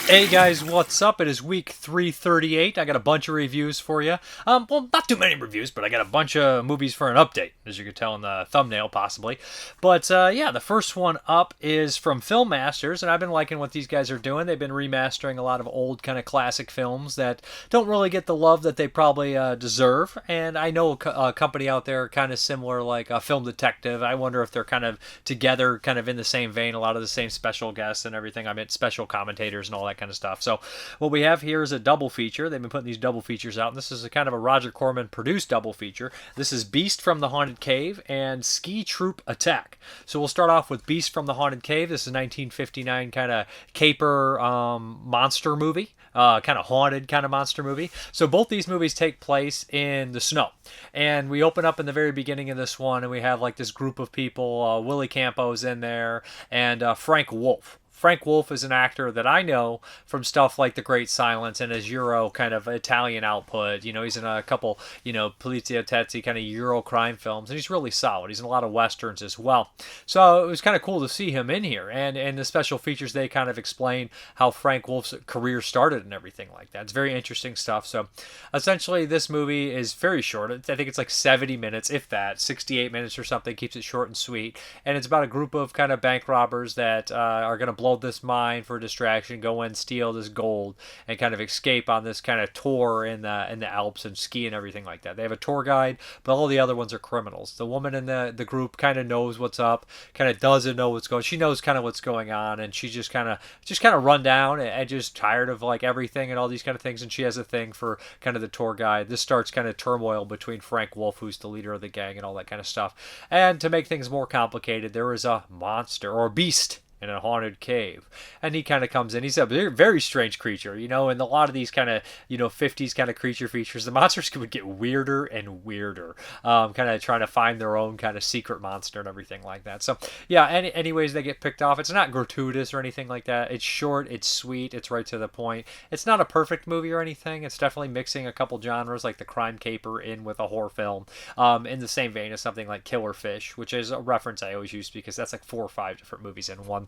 Hey guys, what's up? It is week 338. I got a bunch of reviews for you. Well, not too many reviews, but I got a bunch of movies for an update, as you could tell in the thumbnail, possibly. But yeah, the first one up is from Film Masters, and I've been liking what these guys are doing. They've been remastering a lot of old kind of classic films that don't really get the love that they probably deserve. And I know a company out there kind of similar, like Film Detective. I wonder if they're kind of together, kind of in the same vein, a lot of the same special guests and everything. I mean, special commentators and all that kind of stuff. So what we have here is a double feature. They've been putting these double features out, and this is a kind of a Roger Corman produced double feature. This is Beast from the Haunted Cave and Ski Troop Attack. So we'll start off with Beast from the Haunted Cave. This is a 1959 kind of caper monster movie. Kind of haunted kind of monster movie. So both these movies take place in the snow. And we open up in the very beginning of this one, and we have like this group of people. Willie Campo's in there, and Frank Wolf. Frank Wolf is an actor that I know from stuff like The Great Silence and his Euro kind of Italian output. You know, he's in a couple, Polizia Tetzi kind of Euro crime films, and he's really solid. He's in a lot of Westerns as well. So it was kind of cool to see him in here. And the special features, they kind of explain how Frank Wolf's career started and everything like that. It's very interesting stuff. So essentially, this movie is very short. I think it's like 70 minutes, if that, 68 minutes or something, keeps it short and sweet. And it's about a group of kind of bank robbers that are going to blow this mine for distraction, go in, steal this gold, and kind of escape on this kind of tour in the Alps and ski and everything like that. They have a tour guide, but all the other ones are criminals. The woman in the group kind of knows what's up, kind of doesn't know what's going. She knows kind of what's going on, and she just kind of run down and just tired of like everything and all these kind of things. And she has a thing for kind of the tour guide. This starts kind of turmoil between Frank Wolf, who's the leader of the gang, and all that kind of stuff. And to make things more complicated, there is a monster or beast in a haunted cave, and he kind of comes in. He's a very strange creature, and a lot of these kind of 50s kind of creature features, the monsters would get weirder and weirder, kind of trying to find their own kind of secret monster and everything like that. So yeah, anyways, they get picked off. It's not gratuitous or anything like that. It's short, it's sweet, it's right to the point. It's not a perfect movie or anything. It's definitely mixing a couple genres like the crime caper in with a horror film, in the same vein as something like Killer Fish, which is a reference I always use because that's like 4 or 5 different movies in one.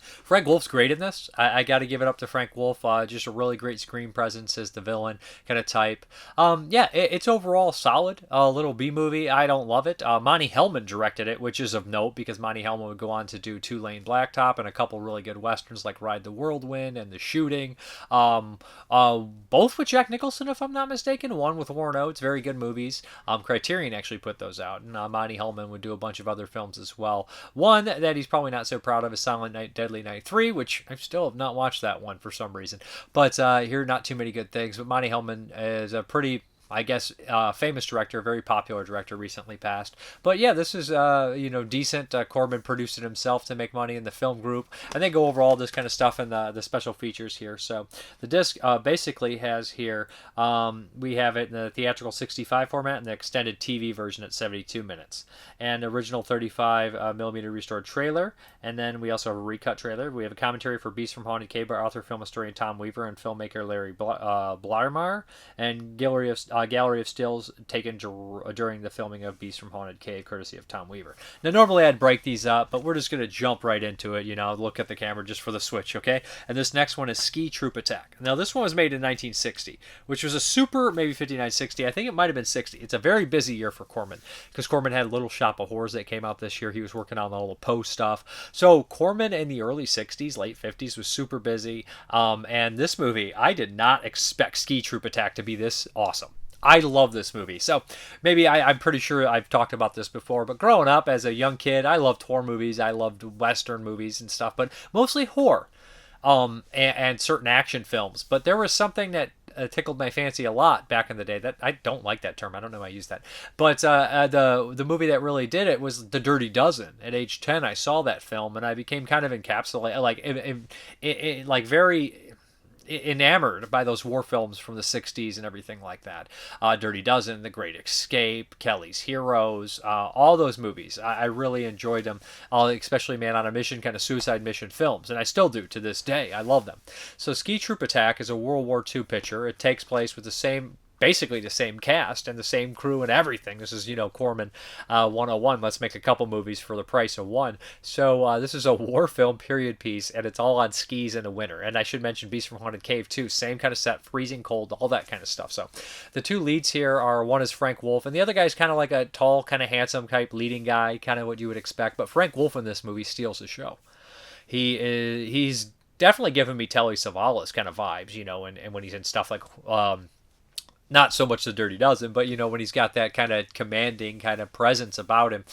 Frank Wolf's great in this. I got to give it up to Frank Wolf. Just a really great screen presence as the villain kind of type. Yeah, it's overall solid. A little B movie. I don't love it. Monty Hellman directed it, which is of note because Monty Hellman would go on to do Two Lane Blacktop and a couple really good westerns like Ride the Whirlwind and The Shooting. Both with Jack Nicholson, if I'm not mistaken. One with Warren Oates. Very good movies. Criterion actually put those out, and Monty Hellman would do a bunch of other films as well. One that he's probably not so proud of is Silent Night, Deadly Night 3, which I still have not watched that one for some reason. But hear not too many good things. But Monty Hellman is a pretty, I guess, famous director, very popular director, recently passed. But yeah, this is, decent. Corman produced it himself to make money in the film group. And they go over all this kind of stuff in the special features here. So the disc basically has here, we have it in the theatrical 65 format and the extended TV version at 72 minutes. And original 35 millimeter restored trailer. And then we also have a recut trailer. We have a commentary for Beast from Haunted Cave by author, film historian Tom Weaver and filmmaker Larry Blarmar. And gallery of stills taken during the filming of Beast from Haunted Cave, courtesy of Tom Weaver. Now, normally I'd break these up, but we're just going to jump right into it, look at the camera just for the switch, okay? And this next one is Ski Troop Attack. Now, this one was made in 1960, which was a super, maybe 59, 60. I think it might have been 60. It's a very busy year for Corman, because Corman had Little Shop of Horrors that came out this year. He was working on all the Poe stuff. So Corman in the early 60s, late 50s was super busy. And this movie, I did not expect Ski Troop Attack to be this awesome. I love this movie. So maybe I'm pretty sure I've talked about this before, but growing up as a young kid, I loved horror movies. I loved Western movies and stuff, but mostly horror, and certain action films. But there was something that tickled my fancy a lot back in the day. That I don't like that term. I don't know why I use that. But the movie that really did it was The Dirty Dozen. At age 10, I saw that film, and I became kind of encapsulated, like very enamored by those war films from the 60s and everything like that. Dirty Dozen, The Great Escape, Kelly's Heroes, all those movies. I really enjoyed them, especially Man on a Mission, kind of suicide mission films, and I still do to this day. I love them. So Ski Troop Attack is a World War II picture. It takes place with the same basically the same cast and the same crew and everything. This is, Corman 101. Let's make a couple movies for the price of one. So this is a war film period piece, and it's all on skis in the winter. And I should mention Beast from Haunted Cave, too. Same kind of set, freezing cold, all that kind of stuff. So the two leads here are, one is Frank Wolf, and the other guy's kind of like a tall, kind of handsome type leading guy, kind of what you would expect. But Frank Wolf in this movie steals the show. He's definitely giving me Telly Savalas kind of vibes, and when he's in stuff like not so much The Dirty Dozen, but when he's got that kind of commanding kind of presence about him.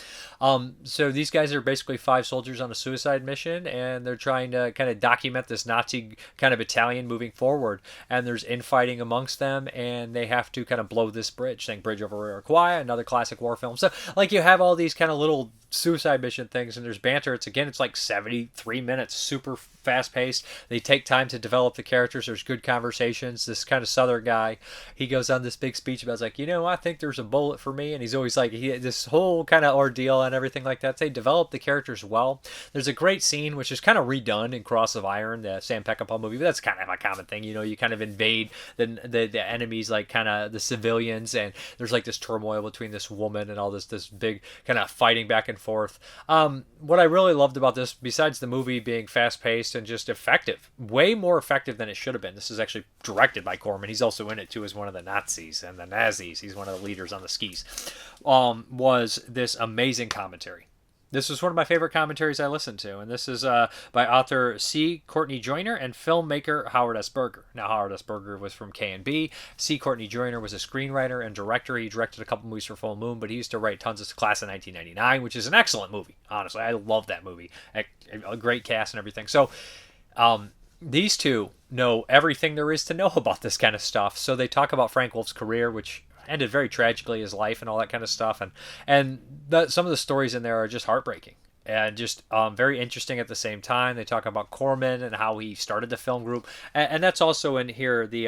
So these guys are basically 5 soldiers on a suicide mission, and they're trying to kind of document this Nazi kind of battalion moving forward. And there's infighting amongst them, and they have to kind of blow this bridge. Think Bridge over Iroquois, another classic war film. So like you have all these kind of little suicide mission things, and there's banter. It's like 73 minutes, super fast paced. They take time to develop the characters. There's good conversations. This kind of southern guy, he goes on this big speech about, like, I think there's a bullet for me, and he's always like, this whole kind of ordeal and everything like that. They develop the characters well. There's a great scene which is kind of redone in Cross of Iron, the Sam Peckinpah movie, but that's kind of a common thing. You kind of invade the enemies, like kind of the civilians, and there's like this turmoil between this woman and all this big kind of fighting back and forth. What I really loved about this, besides the movie being fast paced and just effective, way more effective than it should have been. This is actually directed by Corman. He's also in it too as one of the Nazis and the Nazis. He's one of the leaders on the skis. Was this amazing commentary. This was one of my favorite commentaries I listened to, and this is by author C. Courtney Joyner and filmmaker Howard S. Berger. Now, Howard S. Berger was from K&B. C. Courtney Joyner was a screenwriter and director. He directed a couple movies for Full Moon, but he used to write tons of Class of 1999, which is an excellent movie, honestly. I love that movie. A great cast and everything. So, these two know everything there is to know about this kind of stuff. So they talk about Frank Wolf's career, which ended very tragically, his life and all that kind of stuff, and some of the stories in there are just heartbreaking and just very interesting at the same time. They talk about Corman and how he started the film group, and that's also in here, the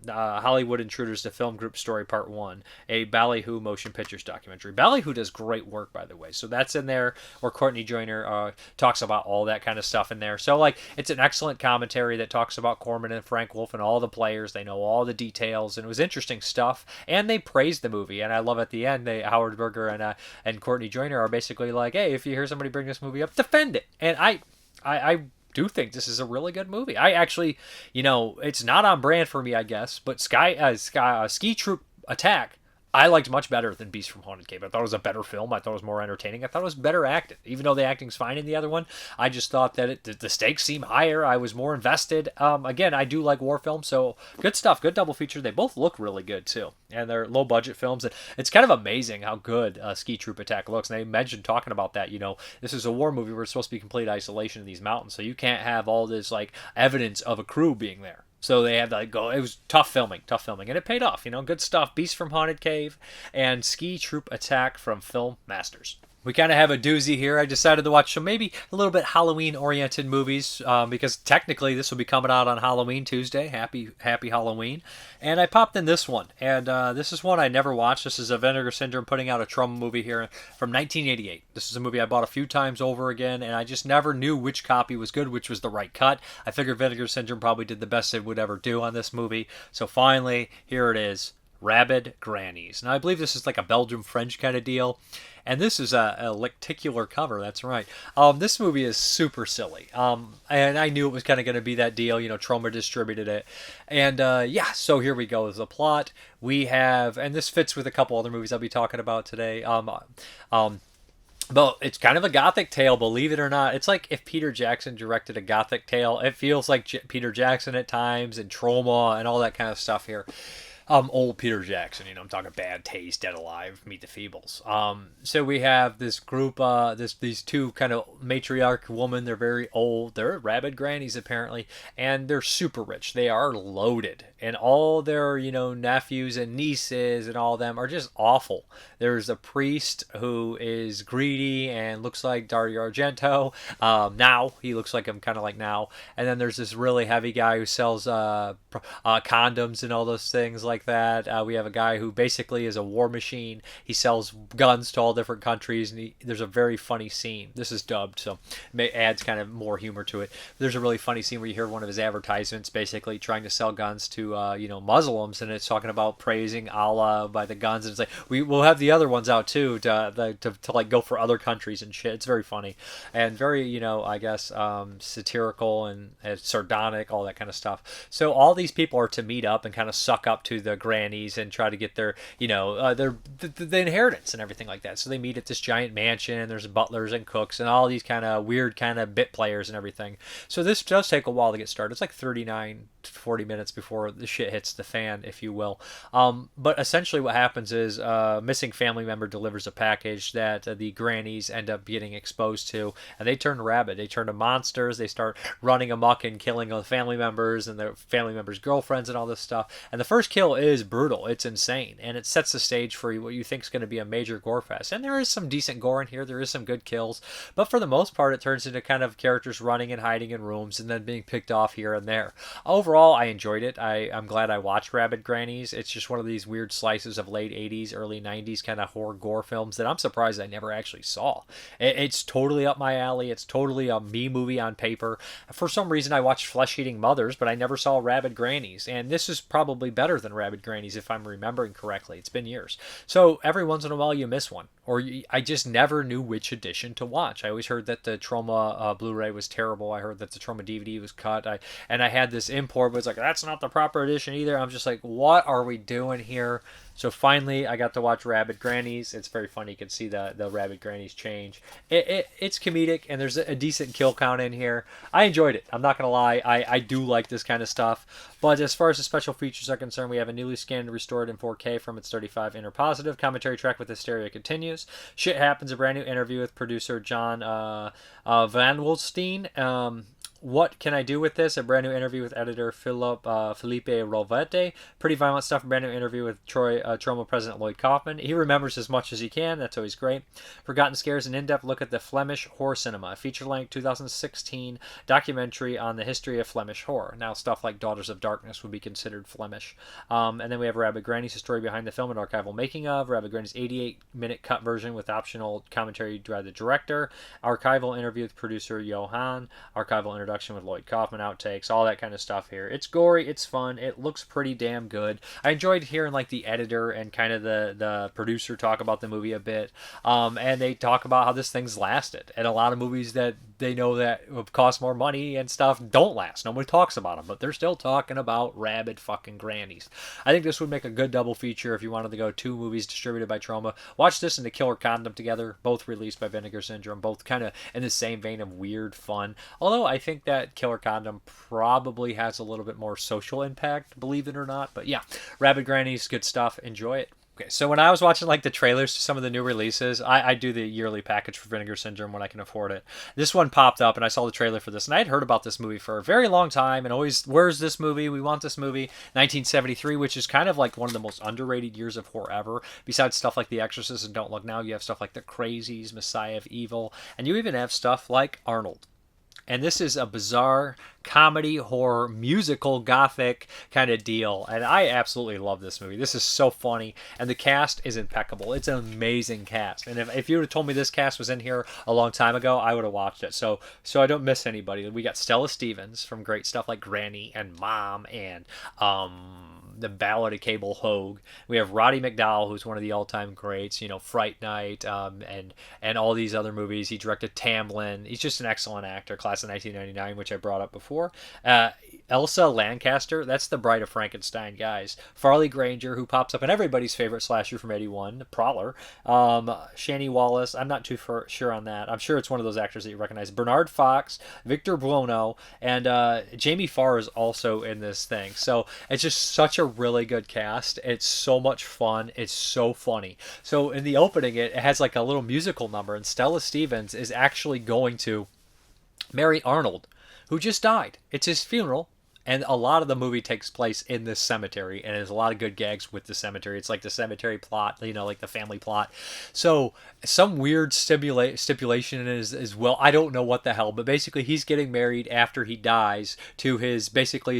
Hollywood Intruders, the film group story, part 1, a Ballyhoo Motion Pictures documentary. Ballyhoo does great work, by the way, so that's in there, where Courtney Joyner talks about all that kind of stuff in there. So like, it's an excellent commentary that talks about Corman and Frank Wolf and all the players. They know all the details, and it was interesting stuff, and they praised the movie. And I love at the end, Howard Berger and Courtney Joyner are basically like, hey, if you hear somebody bring this movie up, defend it. And I do think this is a really good movie. I actually, it's not on brand for me, I guess, but Ski Troop Attack, I liked much better than Beast from Haunted Cave. I thought it was a better film. I thought it was more entertaining. I thought it was better acted. Even though the acting's fine in the other one, I just thought that the stakes seem higher. I was more invested. Again, I do like war films, so good stuff. Good double feature. They both look really good, too. And they're low-budget films. And it's kind of amazing how good Ski Troop Attack looks. And they mentioned talking about that, this is a war movie where it's supposed to be complete isolation in these mountains, so you can't have all this, like, evidence of a crew being there. So they had to go. It was tough filming, and it paid off. Good stuff. Beast from Haunted Cave and Ski Troop Attack from Film Masters. We kind of have a doozy here. I decided to watch some maybe a little bit Halloween-oriented movies because technically this will be coming out on Halloween Tuesday. Happy Halloween. And I popped in this one. And this is one I never watched. This is a Vinegar Syndrome putting out a trauma movie here from 1988. This is a movie I bought a few times over again, and I just never knew which copy was good, which was the right cut. I figured Vinegar Syndrome probably did the best it would ever do on this movie. So finally, here it is. Rabid Grannies. Now, I believe this is like a Belgium-French kind of deal. And this is a lenticular cover, that's right. This movie is super silly. And I knew it was kind of going to be that deal. Troma distributed it. And so here we go. As a plot, we have, and this fits with a couple other movies I'll be talking about today. But it's kind of a gothic tale, believe it or not. It's like if Peter Jackson directed a gothic tale. It feels like Peter Jackson at times, and Troma and all that kind of stuff here. Old Peter Jackson, I'm talking Bad Taste, Dead Alive, Meet the Feebles. So we have this group, these two kind of matriarch women. They're very old. They're rabid grannies, apparently, and they're super rich. They are loaded, and all their, nephews and nieces and all of them are just awful. There's a priest who is greedy and looks like Dario Argento. Now, he looks like him kind of like now. And then there's this really heavy guy who sells condoms and all those things like like that. We have a guy who basically is a war machine. He sells guns to all different countries, and there's a very funny scene. This is dubbed, so it adds kind of more humor to it. There's a really funny scene where you hear one of his advertisements basically trying to sell guns to Muslims, and it's talking about praising Allah by the guns, and it's like we'll have the other ones out too to like go for other countries and shit. It's very funny and very I guess satirical and sardonic, all that kind of stuff. So all these people are to meet up and kind of suck up to the grannies and try to get their the inheritance and everything like that. So they meet at this giant mansion, and there's butlers and cooks and all these kind of weird kind of bit players and everything. So this does take a while to get started. It's like 39 to 40 minutes before the shit hits the fan, if you will. But essentially what happens is a missing family member delivers a package that the grannies end up getting exposed to, and they turn rabid. They turn to monsters. They start running amok and killing the family members and their family members' girlfriends and all this stuff. And the first kill is brutal. It's insane, and it sets the stage for what you think is going to be a major gore fest. And there is some decent gore in here. There is some good kills, but for the most part, it turns into kind of characters running and hiding in rooms and then being picked off here and there. Overall, I enjoyed it. I'm glad I watched Rabid Grannies. It's just one of these weird slices of late 80s, early 90s kind of horror gore films that I'm surprised I never actually saw. It's totally up my alley. It's totally a me movie on paper. For some reason, I watched Flesh-Eating Mothers, but I never saw Rabid Grannies. And this is probably better than Rabid Grannies if I'm remembering correctly. It's been years. So every once in a while, you miss one. Or I just never knew which edition to watch. I always heard that the Troma Blu-ray was terrible. I heard that the Troma DVD was cut. I had this import, but it's like, that's not the proper edition either. I'm just like, what are we doing here? So finally, I got to watch Rabid Grannies. It's very funny. You can see the Rabid Grannies change. It's comedic, and there's a decent kill count in here. I enjoyed it. I'm not going to lie. I do like this kind of stuff. But as far as the special features are concerned, we have a newly scanned, restored in 4K from its 35 inner positive. Commentary track with hysteria continues. Shit happens. A brand new interview with producer John Van Wolstein. What can I do with this? A brand new interview with editor Felipe Rovete. Pretty violent stuff. A brand new interview with Troma president Lloyd Kaufman. He remembers as much as he can. That's always great. Forgotten Scares, an in-depth look at the Flemish horror cinema. A feature-length 2016 documentary on the history of Flemish horror. Now, stuff like Daughters of Darkness would be considered Flemish. And then we have Rabid Grannies, a story behind the film and archival making of. Rabid Grannies 88-minute cut version with optional commentary by the director. Archival interview with producer Johan. Archival introduction with Lloyd Kaufman, outtakes, all that kind of stuff here. It's gory, it's fun, it looks pretty damn good. I enjoyed hearing like the editor and kind of the producer talk about the movie a bit, and they talk about how this thing's lasted. And a lot of movies that they know that cost more money and stuff don't last. Nobody talks about them, but they're still talking about Rabid fucking Grannies. I think this would make a good double feature if you wanted to go 2 movies distributed by Troma. Watch this and The Killer Condom together, both released by Vinegar Syndrome, both kind of in the same vein of weird fun. Although I think that Killer Condom probably has a little bit more social impact, believe it or not. But yeah, Rabid Grannies, good stuff. Enjoy it. Okay, so when I was watching like the trailers to some of the new releases, I do the yearly package for Vinegar Syndrome when I can afford it. This one popped up and I saw the trailer for this, and I had heard about this movie for a very long time and always, where's this movie? We want this movie. 1973, which is kind of like one of the most underrated years of horror ever. Besides stuff like The Exorcist and Don't Look Now, you have stuff like The Crazies, Messiah of Evil, and you even have stuff like Arnold. And this is a bizarre comedy, horror, musical, gothic kind of deal. And I absolutely love this movie. This is so funny. And the cast is impeccable. It's an amazing cast. And if you would have told me this cast was in here a long time ago, I would have watched it. So I don't miss anybody. We got Stella Stevens from great stuff like Granny and Mom and The Ballad of Cable Hogue. We have Roddy McDowall, who's one of the all-time greats, Fright Night, and all these other movies. He directed Tamlin. He's just an excellent actor, class of 1999, which I brought up before. Elsa Lancaster, that's the Bride of Frankenstein, guys. Farley Granger, who pops up in everybody's favorite slasher from 81, Prowler. Shani Wallace, I'm not too sure on that. I'm sure it's one of those actors that you recognize. Bernard Fox, Victor Buono, and Jamie Farr is also in this thing. So it's just such a really good cast. It's so much fun. It's so funny. So in the opening, it has like a little musical number, and Stella Stevens is actually going to marry Arnold, who just died. It's his funeral. And a lot of the movie takes place in this cemetery, and there's a lot of good gags with the cemetery. It's like the cemetery plot, like the family plot. So some weird stipulation is as well. I don't know what the hell, but basically he's getting married after he dies to his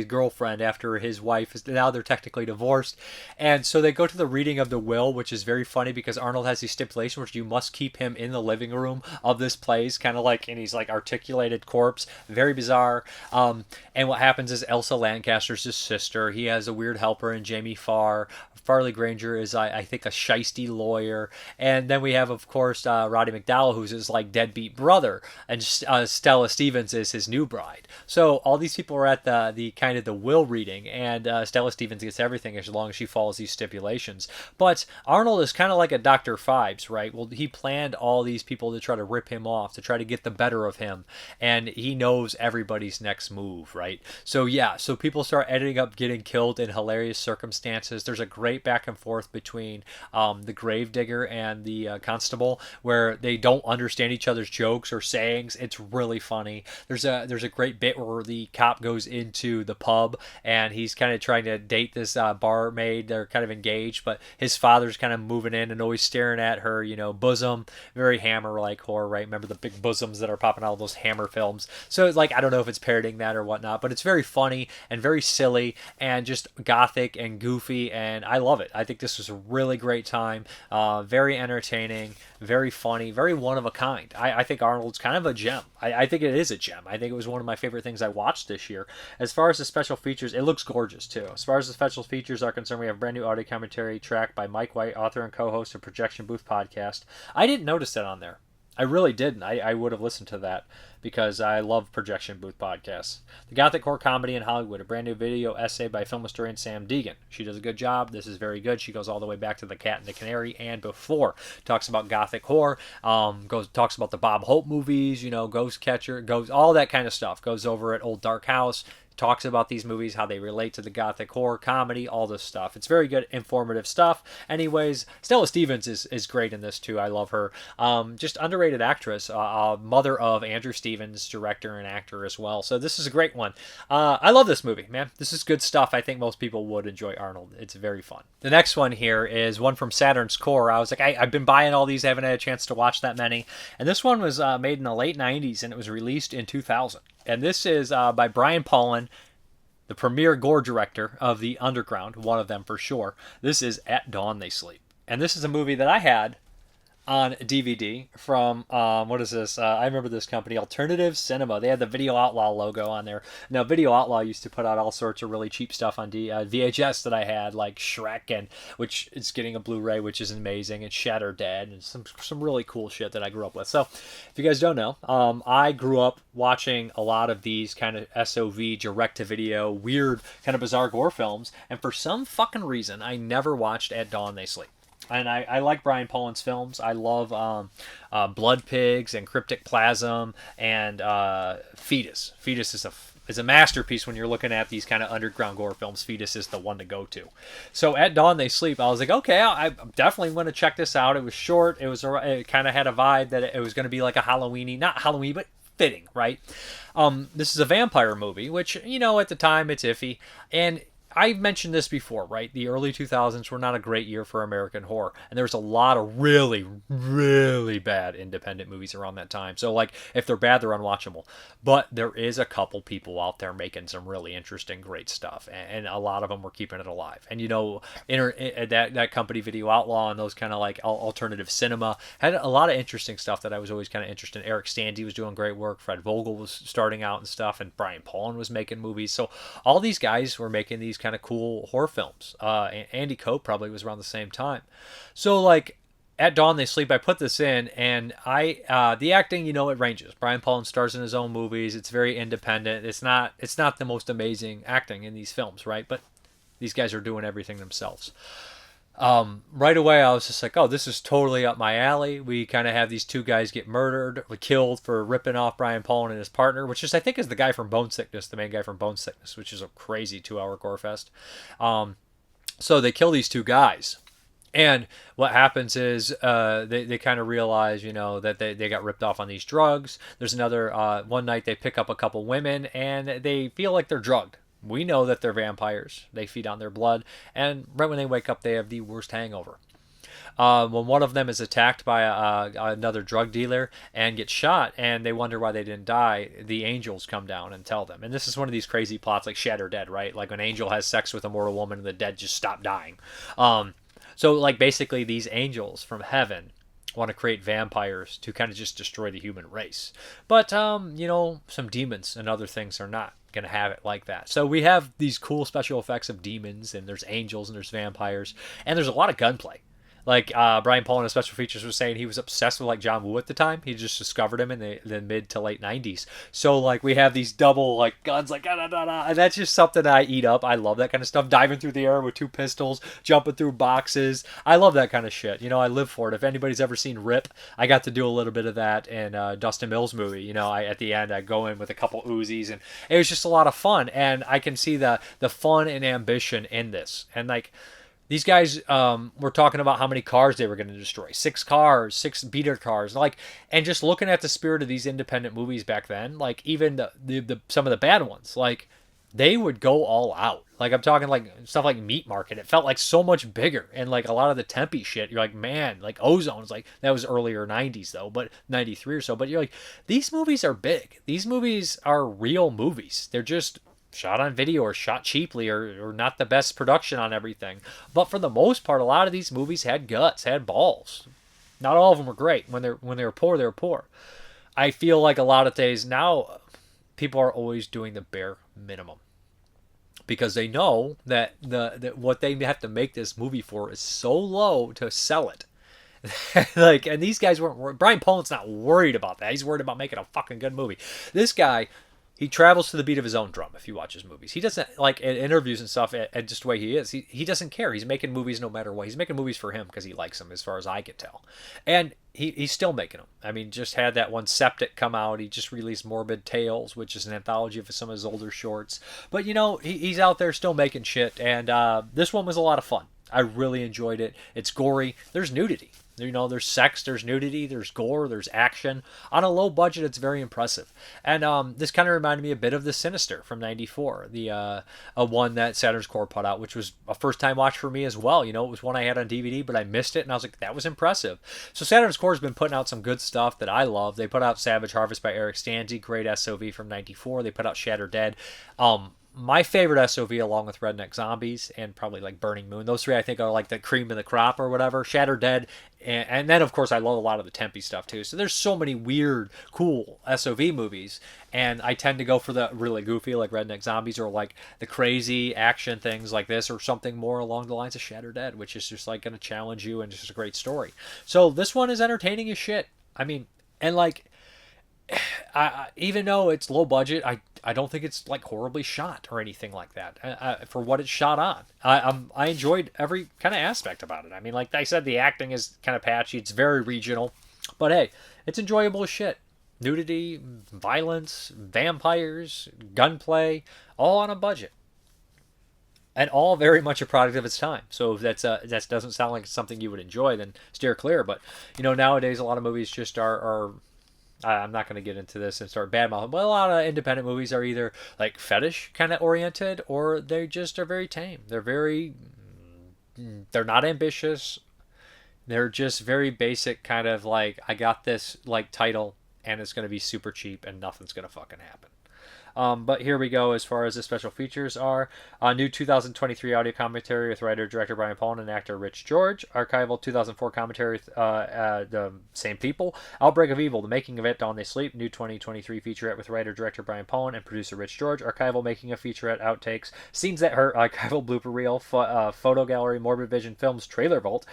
girlfriend after his wife is now they're technically divorced, and so they go to the reading of the will, which is very funny because Arnold has these stipulations which you must keep him in the living room of this place, kind of like, and he's like articulated corpse, very bizarre. And what happens is Elsa Lancaster's his sister. He has a weird helper in Jamie Farr. Farley Granger is, I think, a shisty lawyer. And then we have, of course, Roddy McDowall, who's his like deadbeat brother, and Stella Stevens is his new bride. So all these people are at the kind of the will reading, and Stella Stevens gets everything as long as she follows these stipulations. But Arnold is kind of like a Dr. Phibes, right? Well, he planned all these people to try to rip him off, to try to get the better of him, and he knows everybody's next move, right? So yeah, so people start ending up getting killed in hilarious circumstances. There's a great back and forth between the gravedigger and the constable, where they don't understand each other's jokes or sayings. It's really funny. There's a great bit where the cop goes into the pub and he's kind of trying to date this barmaid. They're kind of engaged, but his father's kind of moving in and always staring at her, bosom. Very Hammer-like horror, right? Remember the big bosoms that are popping out of those Hammer films. So it's like, I don't know if it's parodying that or whatnot, but it's very funny and very silly and just gothic and goofy, and I love it. I think this was a really great time. Very entertaining, very funny, very one of a kind. I think Arnold's kind of a gem. I think it is a gem. I think it was one of my favorite things I watched this year. As far as the special features, it looks gorgeous too. As far as the special features are concerned, we have a brand new audio commentary track by Mike White, author and co-host of Projection Booth Podcast. I didn't notice that on there. I really didn't. I would have listened to that because I love Projection Booth podcasts. The Gothic Horror Comedy in Hollywood, a brand new video essay by film historian Sam Deegan. She does a good job. This is very good. She goes all the way back to The Cat and the Canary and before. Talks about Gothic horror. Talks about the Bob Hope movies, Ghost Catcher, all that kind of stuff. Goes over at Old Dark House. Talks about these movies, how they relate to the Gothic horror comedy, all this stuff. It's very good, informative stuff. Anyways, Stella Stevens is great in this too. I love her. Just underrated actress, mother of Andrew Stevens, director and actor as well. So this is a great one. I love this movie, man. This is good stuff. I think most people would enjoy Arnold. It's very fun. The next one here is one from Saturn's Core. I was like, I've been buying all these. I haven't had a chance to watch that many. And this one was made in the late 90s and it was released in 2000. And this is by Brian Pollin, the premier gore director of the Underground, one of them for sure. This is At Dawn They Sleep. And this is a movie that I had on DVD from, what is this? I remember this company, Alternative Cinema. They had the Video Outlaw logo on there. Now, Video Outlaw used to put out all sorts of really cheap stuff on VHS that I had, like Shrek, and which is getting a Blu-ray, which is amazing, and Shatter Dead, and some really cool shit that I grew up with. So, if you guys don't know, I grew up watching a lot of these kind of SOV, direct-to-video, weird, kind of bizarre gore films, and for some fucking reason, I never watched At Dawn They Sleep. And I like Brian Pollin's films. I love Blood Pigs and Cryptic Plasm and Fetus. Fetus is a masterpiece when you're looking at these kind of underground gore films. Fetus is the one to go to. So At Dawn They Sleep, I was like, okay, I definitely want to check this out. It was short. It kind of had a vibe that it was going to be like a Halloweeny, not Halloween, but fitting, right? This is a vampire movie, which, at the time it's iffy. And I've mentioned this before, right? The early 2000s were not a great year for American horror. And there was a lot of really, really bad independent movies around that time. So, like, if they're bad, they're unwatchable. But there is a couple people out there making some really interesting, great stuff. And a lot of them were keeping it alive. And, that company, Video Outlaw, and those kind of, like, alternative cinema had a lot of interesting stuff that I was always kind of interested in. Eric Stanley was doing great work. Fred Vogel was starting out and stuff. And Brian Pollin was making movies. So all these guys were making these kind of cool horror films. Andy Cope probably was around the same time. So, like, At Dawn They Sleep, I put this in, and the acting, it ranges. Brian Pollin stars in his own movies. It's very independent. It's not the most amazing acting in these films, right? But these guys are doing everything themselves. Right away, I was just like, oh, this is totally up my alley. We kind of have these two guys get killed for ripping off Brian Pollin and his partner, which is, I think, is the guy from Bone Sickness, the main guy from Bone Sickness, which is a crazy 2-hour gore fest. So they kill these two guys. And what happens is they kind of realize, that they got ripped off on these drugs. There's another, one night they pick up a couple women and they feel like they're drugged. We know that they're vampires. They feed on their blood, and right when they wake up, they have the worst hangover. When one of them is attacked by another drug dealer and gets shot, and they wonder why they didn't die, the angels come down and tell them. And this is one of these crazy plots like Shatter Dead, right? Like an angel has sex with a mortal woman and the dead just stop dying. So like basically these angels from heaven want to create vampires to kind of just destroy the human race. But some demons and other things are not going to have it like that. So we have these cool special effects of demons, and there's angels and there's vampires, and there's a lot of gunplay. Like Brian Paul in the special features was saying, he was obsessed with like John Woo at the time. He just discovered him in the mid to late 90s. So like we have these double like guns like and that's just something I eat up. I love that kind of stuff. Diving through the air with 2 pistols, jumping through boxes. I love that kind of shit. I live for it. If anybody's ever seen Rip, I got to do a little bit of that in Dustin Mills' movie. At the end I go in with a couple Uzis, and it was just a lot of fun. And I can see the fun and ambition in this. And like, these guys were talking about how many cars they were going to destroy. 6 cars, 6 beater cars. And just looking at the spirit of these independent movies back then, like even the some of the bad ones, like they would go all out. Like I'm talking like stuff like Meat Market. It felt like so much bigger. And like a lot of the Tempe shit, you're like, man, like Ozone's like, that was earlier 90s though, but 93 or so. But you're like, these movies are big. These movies are real movies. They're just shot on video or shot cheaply or not the best production on everything. But for the most part, a lot of these movies had guts, had balls. Not all of them were great. When they were poor, they were poor. I feel like a lot of days now, people are always doing the bare minimum because they know that what they have to make this movie for is so low to sell it. And these guys weren't. Brian Poland's not worried about that. He's worried about making a fucking good movie. This guy, he travels to the beat of his own drum if you watch his movies. He doesn't, like, in interviews and stuff, and just the way he is, he doesn't care. He's making movies no matter what. He's making movies for him because he likes them, as far as I can tell. And he's still making them. I mean, just had that one Septic come out. He just released Morbid Tales, which is an anthology of some of his older shorts. But, he's out there still making shit, and this one was a lot of fun. I really enjoyed it. It's gory. There's nudity. There's sex, there's nudity, there's gore, there's action. On a low budget, it's very impressive. And this kind of reminded me a bit of The Sinister from '94, the one that Saturn's Core put out, which was a first-time watch for me as well. It was one I had on DVD, but I missed it, and I was like, that was impressive. So Saturn's Core has been putting out some good stuff that I love. They put out Savage Harvest by Eric Stanzi, great SOV from '94. They put out Shatter Dead. My favorite SOV, along with Redneck Zombies and probably like Burning Moon, those 3 I think are like the cream of the crop or whatever. Shatter Dead, and then of course I love a lot of the Tempe stuff too. So there's so many weird, cool SOV movies, and I tend to go for the really goofy like Redneck Zombies, or like the crazy action things like this, or something more along the lines of Shatter Dead, which is just like going to challenge you and just a great story. So this one is entertaining as shit. I mean, and like, even though it's low budget, I don't think it's like horribly shot or anything like that for what it's shot on. I enjoyed every kind of aspect about it. I mean, like I said, the acting is kind of patchy. It's very regional, but hey, it's enjoyable as shit. Nudity, violence, vampires, gunplay, all on a budget, and all very much a product of its time. So if that doesn't sound like something you would enjoy, then steer clear. But nowadays a lot of movies just are I'm not going to get into this and start badmouthing, but a lot of independent movies are either like fetish kind of oriented, or they just are very tame. They're not ambitious. They're just very basic, kind of like, I got this like title and it's going to be super cheap and nothing's going to fucking happen. But here we go as far as the special features are. New 2023 audio commentary with writer-director Brian Paul and actor Rich George. Archival 2004 commentary with the same people. Outbreak of Evil, The Making of It, Dawn They Sleep. New 2023 featurette with writer-director Brian Paul and producer Rich George. Archival Making of Featurette, Outtakes, Scenes That Hurt, Archival Blooper Reel, Photo Gallery, Morbid Vision Films, Trailer Vault.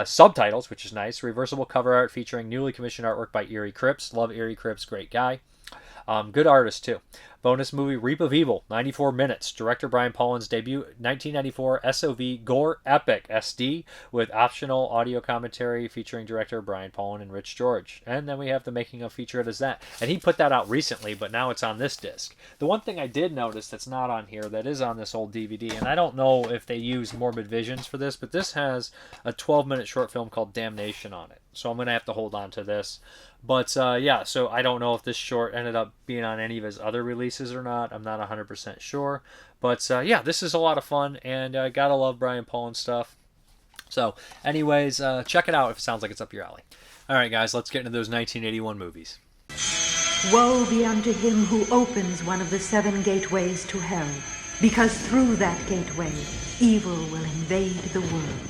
Subtitles, which is nice. Reversible cover art featuring newly commissioned artwork by Eerie Cripps. Love Eerie Cripps, great guy. Good artist too. Bonus movie Reap of Evil, 94 minutes. Director Brian Paulin's debut, 1994 SOV Gore Epic SD with optional audio commentary featuring director Brian Paulin and Rich George. And then we have the making of featurette as that. And he put that out recently, but now it's on this disc. The one thing I did notice that's not on here, that is on this old DVD, and I don't know if they use Morbid Visions for this, but this has a 12-minute short film called Damnation on it. so I'm gonna have to hold on to this. But yeah, so I don't know if this short ended up being on any of his other releases or not. I'm not 100% sure. But yeah, this is a lot of fun, and gotta love Brian Poland stuff. So, anyways, check it out if it sounds like it's up your alley. All right, guys, let's get into those 1981 movies. Woe be unto him who opens one of the 7 gateways to hell, because through that gateway, evil will invade the world.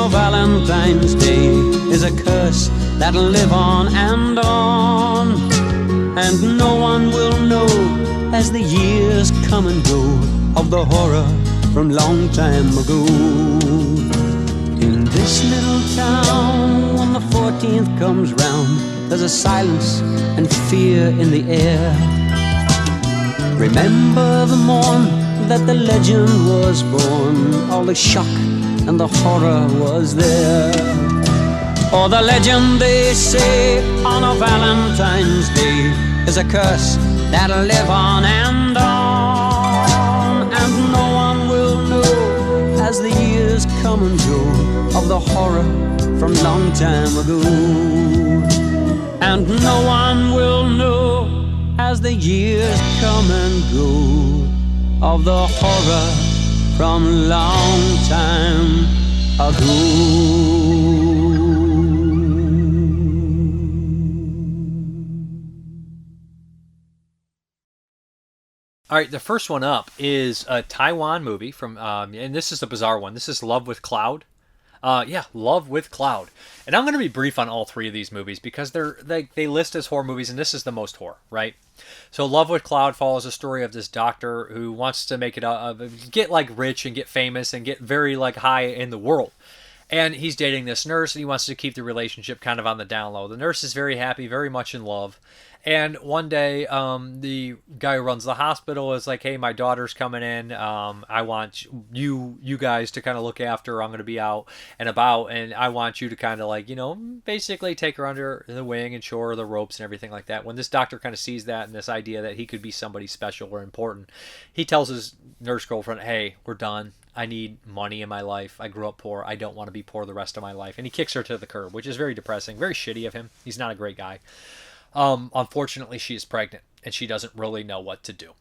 Valentine's Day is a curse that'll live on, and no one will know as the years come and go of the horror from long time ago. In this little town, when the 14th comes round, there's a silence and fear in the air. Remember the morn that the legend was born, all the shock and the horror was there. Oh, the legend, they say, on a Valentine's Day is a curse that'll live on, and no one will know as the years come and go of the horror from long time ago. And no one will know as the years come and go of the horror from long time ago. All right, the first one up is a Taiwan movie from, and this is a bizarre one. This is Love with Cloud. Yeah, Love with Cloud. And I'm going to be brief on all three of these movies because they list as horror movies, and this is the most horror, right? So Love with Cloud follows a story of this doctor who wants to make it get like rich and get famous and get very like high in the world. And he's dating this nurse, and he wants to keep the relationship kind of on the down low. The nurse is very happy, very much in love. And one day, the guy who runs the hospital is like, "Hey, my daughter's coming in. I want you guys to kind of look after her. I'm going to be out and about, and I want you to kind of like, basically take her under the wing and show her the ropes and everything like that." When this doctor kind of sees that and this idea that he could be somebody special or important, he tells his nurse girlfriend, "Hey, we're done. I need money in my life. I grew up poor. I don't want to be poor the rest of my life." And he kicks her to the curb, which is very depressing, very shitty of him. He's not a great guy. Unfortunately, she is pregnant and she doesn't really know what to do.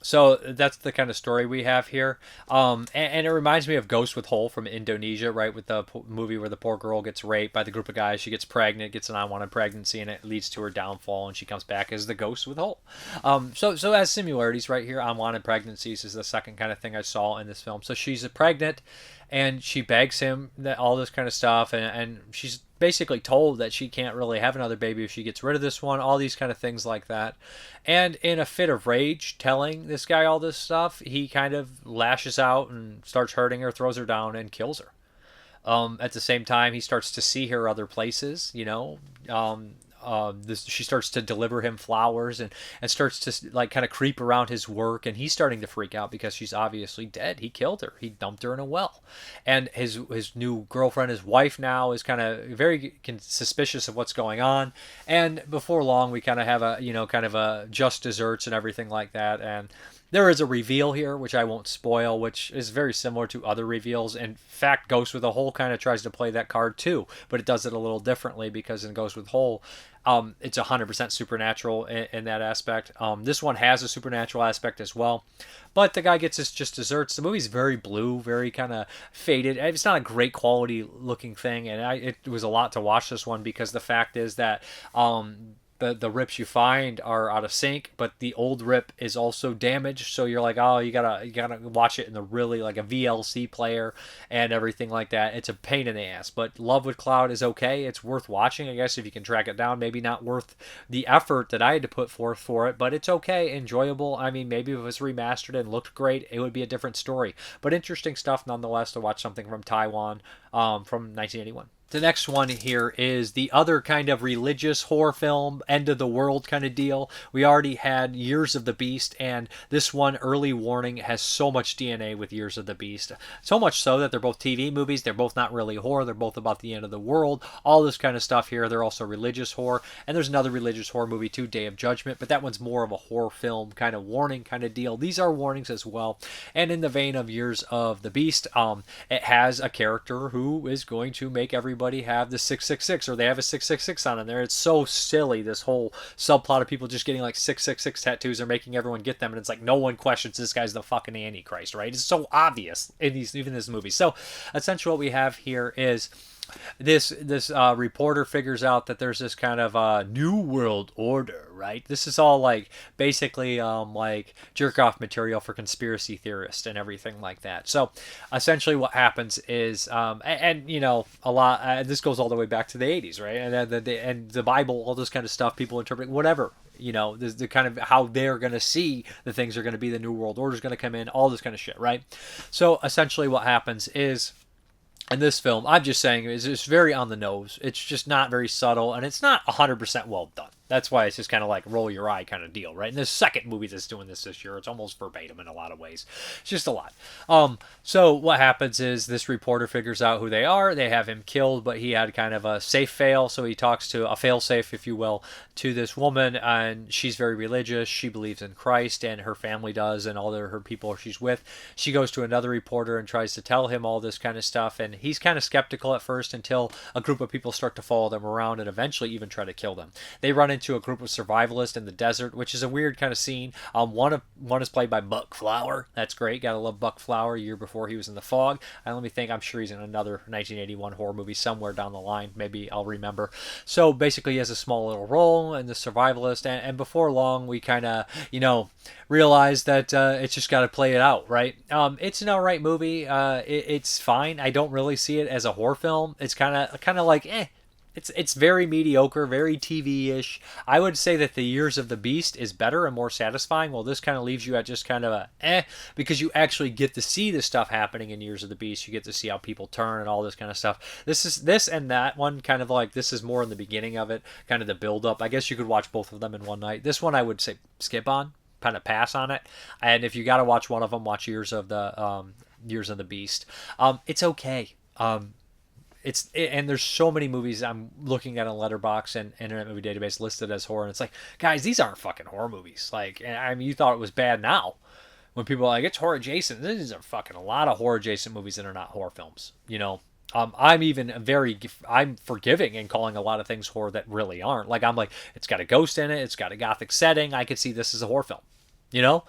So that's the kind of story we have here. And it reminds me of Ghost with Hole from Indonesia, right? With the movie where the poor girl gets raped by the group of guys. She gets pregnant, gets an unwanted pregnancy, and it leads to her downfall, and she comes back as the Ghost with Hole. So as similarities right here. Unwanted pregnancies is the second kind of thing I saw in this film. So she's pregnant, and she begs him that all this kind of stuff, and she's basically told that she can't really have another baby if she gets rid of this one, all these kind of things like that. And in a fit of rage telling this guy all this stuff, he kind of lashes out and starts hurting her, throws her down, and kills her. At the same time, he starts to see her other places, she starts to deliver him flowers and starts to like kind of creep around his work, and he's starting to freak out because she's obviously dead. He killed her. He dumped her in a well. And his new girlfriend, his wife now, is kind of very suspicious of what's going on. And before long, we kind of have a just desserts and everything like that. And there is a reveal here, which I won't spoil, which is very similar to other reveals. In fact, Ghost with a Hole kind of tries to play that card too, but it does it a little differently because in Ghost with Hole, it's 100% supernatural in that aspect. This one has a supernatural aspect as well, but the guy gets his just desserts. The movie's very blue, very kind of faded. It's not a great quality looking thing, and it was a lot to watch this one because the fact is that the rips you find are out of sync, but the old rip is also damaged. So you're like, oh, you gotta watch it in the really like a VLC player and everything like that. It's a pain in the ass. But Love with Cloud is okay. It's worth watching, I guess, if you can track it down. Maybe not worth the effort that I had to put forth for it, but it's okay, enjoyable. I mean, maybe if it was remastered and looked great, it would be a different story. But interesting stuff nonetheless to watch something from Taiwan from 1981. The next one here is the other kind of religious horror film, end of the world kind of deal. We already had Years of the Beast, and this one, Early Warning, has so much DNA with Years of the Beast. So much so that they're both TV movies. They're both not really horror. They're both about the end of the world. All this kind of stuff here. They're also religious horror. And there's another religious horror movie too, Day of Judgment, but that one's more of a horror film kind of warning kind of deal. These are warnings as well. And in the vein of Years of the Beast, it has a character who is going to make everybody have the 666, or they have a 666 on in there. It's so silly, this whole subplot of people just getting like 666 tattoos or making everyone get them, and it's like no one questions this guy's the fucking Antichrist, right? It's so obvious in even this movie. So essentially what we have here is this reporter figures out that there's this kind of new world order, right? This is all like basically like jerk off material for conspiracy theorists and everything like that. So essentially what happens is a lot this goes all the way back to the 80s, right? And the Bible, all this kind of stuff, people interpret whatever, the kind of how they're going to see the things are going to be, the new world order is going to come in, all this kind of shit, right? So essentially what happens is, in this film, I'm just saying, it's very on the nose. It's just not very subtle, and it's not 100% well done. That's why it's just kind of like roll your eye kind of deal, right? And the second movie that's doing this year, it's almost verbatim in a lot of ways. It's just a lot. So what happens is this reporter figures out who they are. They have him killed, but he had kind of a safe fail, so he talks to a fail safe, if you will, to this woman, and she's very religious. She believes in Christ, and her family does, and all her people she's with. She goes to another reporter and tries to tell him all this kind of stuff, and he's kind of skeptical at first until a group of people start to follow them around and eventually even try to kill them. They run into a group of survivalists in the desert, which is a weird kind of scene. One is played by Buck Flower. That's great. Gotta love Buck Flower. A year before he was in The Fog. Let me think. I'm sure he's in another 1981 horror movie somewhere down the line. Maybe I'll remember. So basically, he has a small little role in the survivalist, and before long, we kind of realize that it's just got to play it out, right? It's an alright movie. It's fine. I don't really see it as a horror film. It's kind of like It's very mediocre, very TV-ish. I would say that the Years of the Beast is better and more satisfying. Well, this kind of leaves you at just kind of because you actually get to see the stuff happening in Years of the Beast. You get to see how people turn and all this kind of stuff. This and that one kind of like, this is more in the beginning of it, kind of the build up. I guess you could watch both of them in one night. This one I would say skip on, kind of pass on it. And if you got to watch one of them, watch Years of the Beast. It's okay. And there's so many movies I'm looking at on Letterboxd and Internet Movie Database listed as horror, and it's like, guys, these aren't fucking horror movies. Like, I mean, you thought it was bad now when people are like, it's horror adjacent. These are fucking a lot of horror adjacent movies that are not horror films. You know, I'm forgiving in calling a lot of things horror that really aren't. Like, I'm like, it's got a ghost in it, it's got a gothic setting. I could see this as a horror film. You know.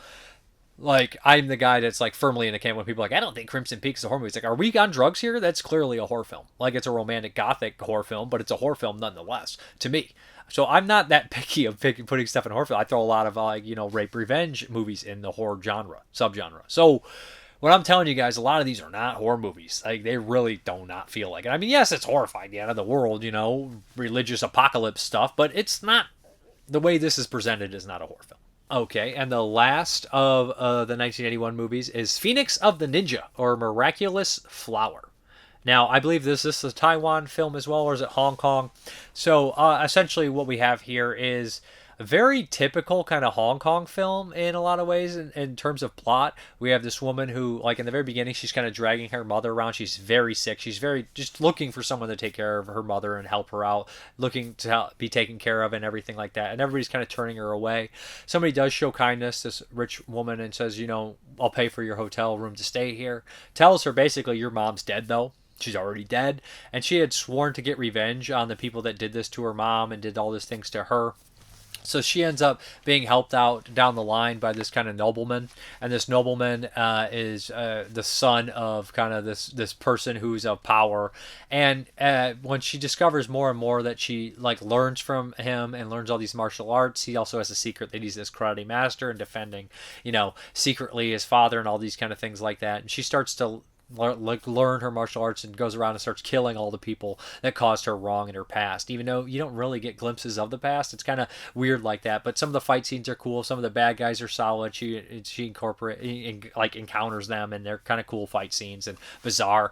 Like, I'm the guy that's, like, firmly in the camp when people are like, I don't think Crimson Peak is a horror movie. It's like, are we on drugs here? That's clearly a horror film. Like, it's a romantic gothic horror film, but it's a horror film nonetheless, to me. So I'm not that picky of putting stuff in horror film. I throw a lot of, like, rape revenge movies in the horror subgenre. So what I'm telling you guys, a lot of these are not horror movies. Like, they really do not feel like it. I mean, yes, it's horrifying, the end of the world, religious apocalypse stuff, but it's not, the way this is presented is not a horror film. Okay, and the last of the 1981 movies is Phoenix of the Ninja, or Miraculous Flower. Now, I believe this is a Taiwan film as well, or is it Hong Kong? So, essentially what we have here is a very typical kind of Hong Kong film in a lot of ways in terms of plot. We have this woman who, like, in the very beginning, she's kind of dragging her mother around. She's very sick. She's very just looking for someone to take care of her mother and help her out, looking to be taken care of and everything like that. And everybody's kind of turning her away. Somebody does show kindness, this rich woman, and says, I'll pay for your hotel room to stay here. Tells her basically, your mom's dead, though. She's already dead. And she had sworn to get revenge on the people that did this to her mom and did all these things to her. So she ends up being helped out down the line by this kind of nobleman, and this nobleman is the son of kind of this person who's of power. And when she discovers more and more that she like learns from him and learns all these martial arts, he also has a secret that he's this karate master and defending, secretly his father and all these kind of things like that. And she starts to learn her martial arts and goes around and starts killing all the people that caused her wrong in her past, even though you don't really get glimpses of the past. It's kind of weird like that, but some of the fight scenes are cool. Some of the bad guys are solid. She encounters them, and they're kind of cool fight scenes and bizarre.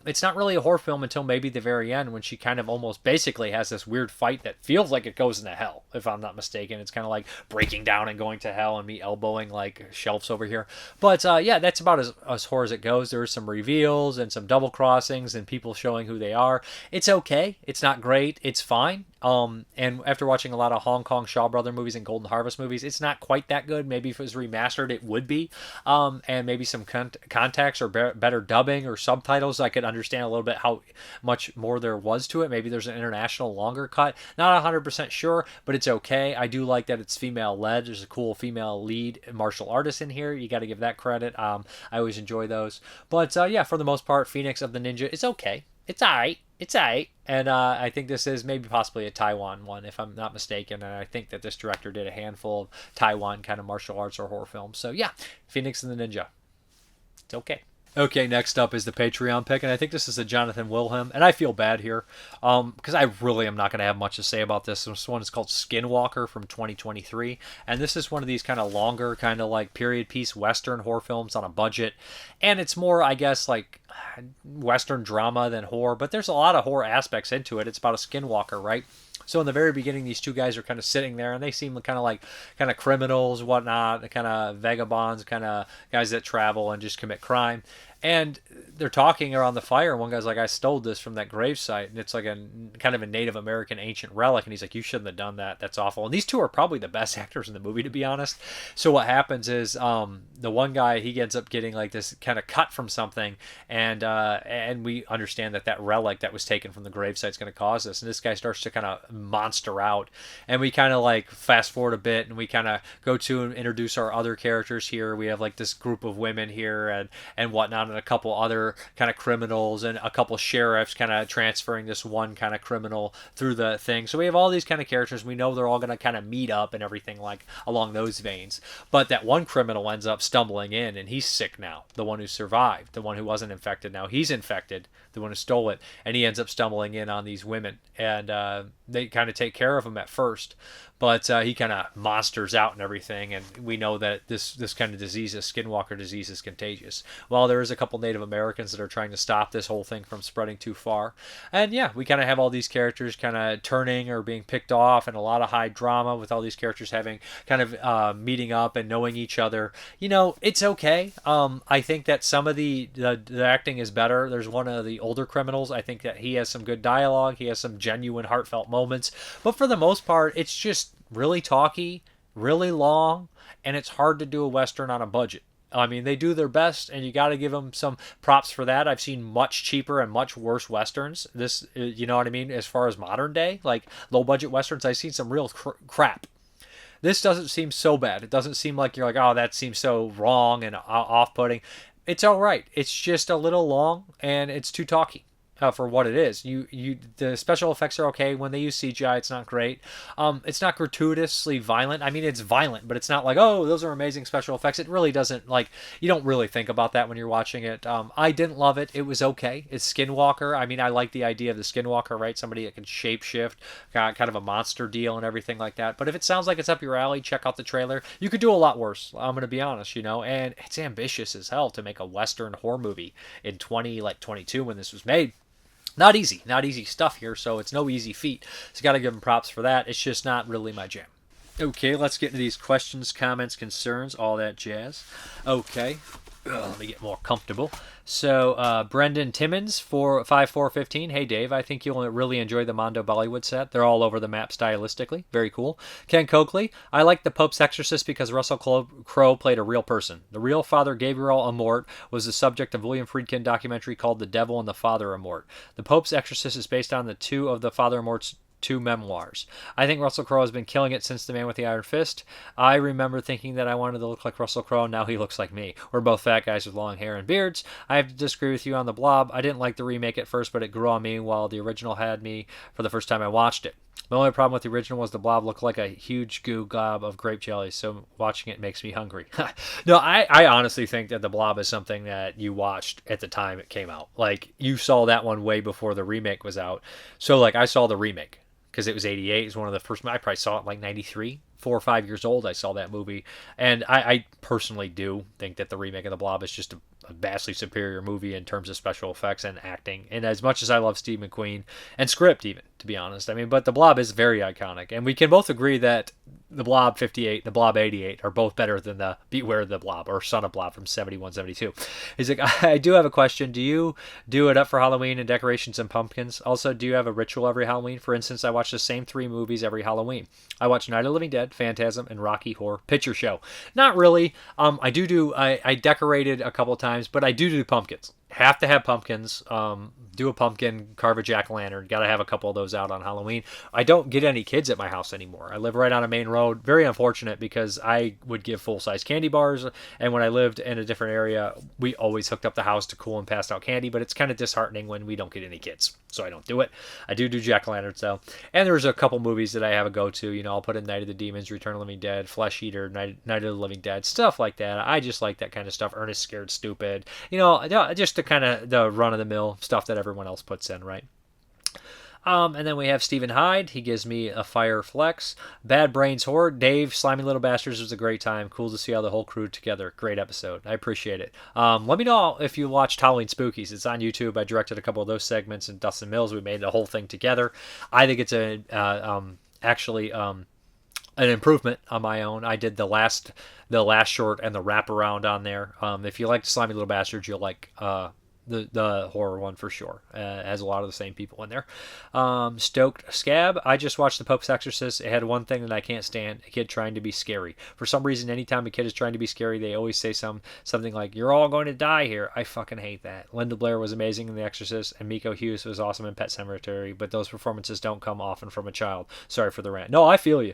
It's not really a horror film until maybe the very end, when she kind of almost basically has this weird fight that feels like it goes into hell, if I'm not mistaken. It's kind of like breaking down and going to hell, and me elbowing like shelves over here. But yeah, that's about as horror as it goes. There is some reveals and some double crossings and people showing who they are. It's okay. It's not great. It's fine. And after watching a lot of Hong Kong Shaw Brother movies and Golden Harvest movies, it's not quite that good. Maybe if it was remastered, it would be. And maybe some context or better dubbing or subtitles, I could understand a little bit how much more there was to it. Maybe there's an international longer cut. Not 100% sure, but it's okay. I do like that it's female-led. There's a cool female lead martial artist in here. You got to give that credit. I always enjoy those. But yeah, for the most part, Phoenix of the Ninja is okay. It's alright. It's alright. And I think this is maybe possibly a Taiwan one, if I'm not mistaken. And I think that this director did a handful of Taiwan kind of martial arts or horror films. So yeah, Phoenix and the Ninja. It's okay. Okay, next up is the Patreon pick, and I think this is a Jonathan Wilhelm, and I feel bad here, because I really am not going to have much to say about this. This one is called Skinwalker from 2023, and this is one of these kind of longer, kind of like period piece Western horror films on a budget, and it's more, I guess, like Western drama than horror, but there's a lot of horror aspects into it. It's about a skinwalker, right? So in the very beginning, these two guys are kind of sitting there, and they seem kind of criminals, whatnot, kind of vagabonds, kind of guys that travel and just commit crime. And they're talking around the fire, and one guy's like, I stole this from that gravesite, and it's like a kind of a Native American ancient relic, and he's like, you shouldn't have done that, that's awful. And these two are probably the best actors in the movie, to be honest. So what happens is the one guy, he ends up getting like this kind of cut from something, and we understand that relic that was taken from the gravesite is going to cause this, and this guy starts to kind of monster out. And we kind of like fast forward a bit, and we kind of go to and introduce our other characters here. We have like this group of women here and whatnot, and a couple other kind of criminals, and a couple sheriffs kind of transferring this one kind of criminal through the thing. So we have all these kind of characters. We know they're all going to kind of meet up and everything like along those veins. But that one criminal ends up stumbling in, and he's sick now. The one who survived, the one who wasn't infected, now he's infected, the one who stole it, and he ends up stumbling in on these women, and they kind of take care of him at first, but he kind of monsters out and everything, and we know that this kind of disease, this Skinwalker disease, is contagious. Well, there is a couple Native Americans that are trying to stop this whole thing from spreading too far, and yeah, we kind of have all these characters kind of turning or being picked off, and a lot of high drama with all these characters having kind of meeting up and knowing each other. It's okay. I think that some of the acting is better. There's one of the older criminals. I think that he has some good dialogue. He has some genuine, heartfelt moments. But for the most part, it's just really talky, really long, and it's hard to do a Western on a budget. I mean, they do their best, and you got to give them some props for that. I've seen much cheaper and much worse Westerns. This, you know what I mean? As far as modern day, like low-budget Westerns, I've seen some real crap. This doesn't seem so bad. It doesn't seem like you're like, oh, that seems so wrong and off-putting. It's all right. It's just a little long, and it's too talky. For what it is. The special effects are okay. When they use CGI, it's not great. It's not gratuitously violent. I mean, it's violent, but it's not like, oh, those are amazing special effects. It really doesn't, like, you don't really think about that when you're watching it. I didn't love it. It was okay. It's Skinwalker. I mean, I like the idea of the Skinwalker, right? Somebody that can shapeshift, kind of a monster deal and everything like that. But if it sounds like it's up your alley, check out the trailer. You could do a lot worse. I'm going to be honest, and it's ambitious as hell to make a Western horror movie in 2022 when this was made. Not easy stuff here, so it's no easy feat. So got to give them props for that. It's just not really my jam. Okay, let's get into these questions, comments, concerns, all that jazz. Okay, let me get more comfortable. So, Brendan Timmons, 5415. Hey, Dave, I think you'll really enjoy the Mondo Bollywood set. They're all over the map stylistically. Very cool. Ken Coakley, I like The Pope's Exorcist because Russell Crowe played a real person. The real Father Gabriel Amort was the subject of William Friedkin documentary called The Devil and the Father Amort. The Pope's Exorcist is based on the two of the Father Amort's two memoirs. I think Russell Crowe has been killing it since The Man with the Iron Fist. I remember thinking that I wanted to look like Russell Crowe. Now he looks like me. We're both fat guys with long hair and beards. I have to disagree with you on The Blob. I didn't like the remake at first, but it grew on me while the original had me for the first time I watched it. The only problem with the original was the Blob looked like a huge goo gob of grape jelly, so watching it makes me hungry. No, I honestly think that the Blob is something that you watched at the time it came out. Like, you saw that one way before the remake was out. So, like, I saw the remake because it was 88. It was one of the first. I probably saw it like 93. 4 or 5 years old, I saw that movie. And I personally do think that the remake of The Blob is just a vastly superior movie in terms of special effects and acting. And as much as I love Steve McQueen, and script even, to be honest. I mean, but The Blob is very iconic. And we can both agree that The Blob 58, The Blob 88 are both better than the Beware the Blob or Son of Blob from 71, 72. He's like, I do have a question. Do you do it up for Halloween and decorations and pumpkins? Also, do you have a ritual every Halloween? For instance, I watch the same 3 movies every Halloween. I watch Night of the Living Dead, Phantasm, and Rocky Horror Picture Show. Not really. I decorated a couple times, but I do pumpkins. Have to have pumpkins. Do a pumpkin, carve a jack-o'-lantern. Got to have a couple of those out on Halloween. I don't get any kids at my house anymore. I live right on a main road. Very unfortunate because I would give full-size candy bars. And when I lived in a different area, we always hooked up the house to cool and passed out candy. But it's kind of disheartening when we don't get any kids. So I don't do it. I do jack-o'-lanterns though. And there's a couple movies that I have a go-to. I'll put in Night of the Demons, Return of the Living Dead, Flesh Eater, Night of the Living Dead, stuff like that. I just like that kind of stuff. Ernest Scared Stupid. Just the kind of the run-of-the-mill stuff that everyone else puts in, right? And then we have Stephen Hyde. He gives me a fire flex. Bad Brains Horror. Dave, Slimy Little Bastards was a great time. Cool to see how the whole crew together. Great episode. I appreciate it. Let me know if you watched Halloween Spookies. It's on YouTube. I directed a couple of those segments in Dustin Mills. We made the whole thing together. I think it's actually an improvement on my own. I did the last short and the wraparound on there. If you like Slimy Little Bastards, you'll like the horror one for sure. Has a lot of the same people in there. Stoked Scab. I just watched The Pope's Exorcist. It had one thing that I can't stand: a kid trying to be scary. For some reason, anytime a kid is trying to be scary, they always say something like, "You're all going to die here." I fucking hate that. Linda Blair was amazing in The Exorcist, and Miko Hughes was awesome in Pet Sematary, but those performances don't come often from a child. Sorry for the rant. No, I feel you.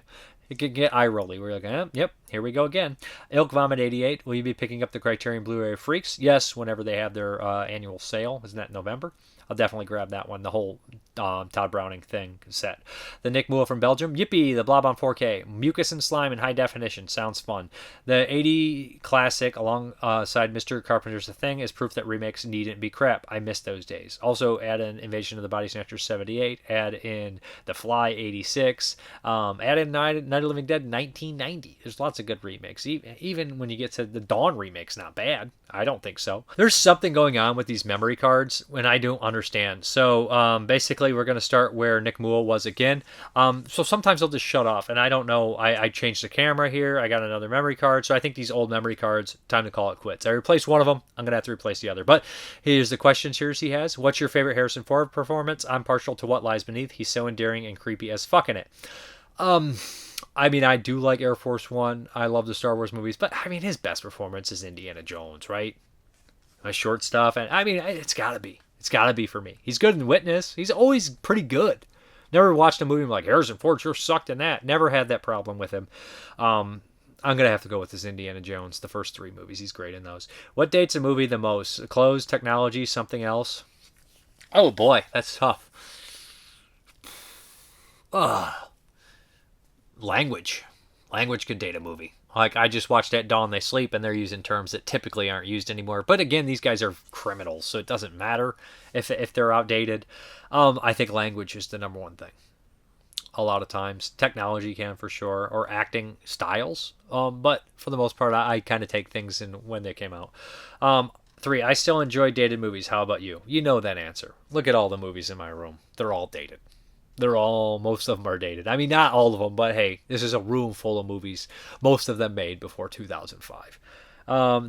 It can get eye-rolly. We're like, yep, here we go again. Ilk Vomit 88. Will you be picking up the Criterion Blu-ray Freaks? Yes, whenever they have their annual sale. Isn't that in November? I'll definitely grab that one, the whole Todd Browning thing set. The Nick Moore from Belgium. Yippee, the Blob on 4K. Mucus and Slime in high definition. Sounds fun. The 80 classic alongside Mr. Carpenter's The Thing is proof that remakes needn't be crap. I miss those days. Also add in Invasion of the Body Snatchers 78. Add in The Fly 86. Add in Night of the Living Dead 1990. There's lots of good remakes. Even when you get to the Dawn remake's not bad. I don't think so. There's something going on with these memory cards when I don't understand. So basically we're going to start where Nick Moore was again. So sometimes they'll just shut off, and I don't know. I changed the camera here. I got another memory card. So I think these old memory cards, time to call it quits. I replaced one of them. I'm going to have to replace the other. But here's the questions here he has. What's your favorite Harrison Ford performance? I'm partial to What Lies Beneath. He's so endearing and creepy as fuck in it. I mean, I do like Air Force One. I love the Star Wars movies, but I mean, his best performance is Indiana Jones, right? My short stuff, and I mean, it's gotta be. It's gotta be for me. He's good in Witness. He's always pretty good. Never watched a movie like Harrison Ford sure sucked in that. Never had that problem with him. I'm gonna have to go with this Indiana Jones. The first 3 movies, he's great in those. What dates a movie the most? Clothes, technology, something else? Oh boy, that's tough. Language could date a movie. Like, I just watched At Dawn They Sleep, and they're using terms that typically aren't used anymore. But again, these guys are criminals, so it doesn't matter if they're outdated. I think language is the number one thing. A lot of times, technology can for sure, or acting styles. But for the most part, I kind of take things in when they came out. 3, I still enjoy dated movies. How about you? You know that answer. Look at all the movies in my room. They're all dated. Most of them are dated. I mean, not all of them, but hey, this is a room full of movies. Most of them made before 2005.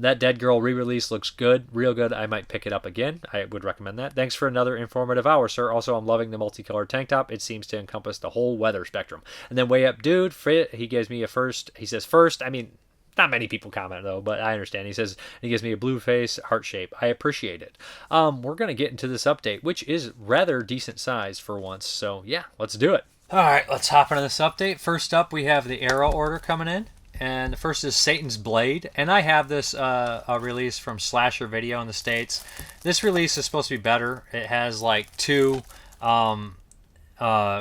That Dead Girl re-release looks good, real good. I might pick it up again. I would recommend that. Thanks for another informative hour, sir. Also, I'm loving the multicolored tank top. It seems to encompass the whole weather spectrum. And then Way Up Dude, he gives me a first. He says first. I mean, not many people comment though, but I understand. He says he gives me a blue face, heart shape. I appreciate it. We're gonna get into this update, which is rather decent size for once. So yeah, let's do it. All right, let's hop into this update. First up, we have the Arrow order coming in, and the first is Satan's Blade, and I have this a release from Slasher Video in the States. This release is supposed to be better. It has like 2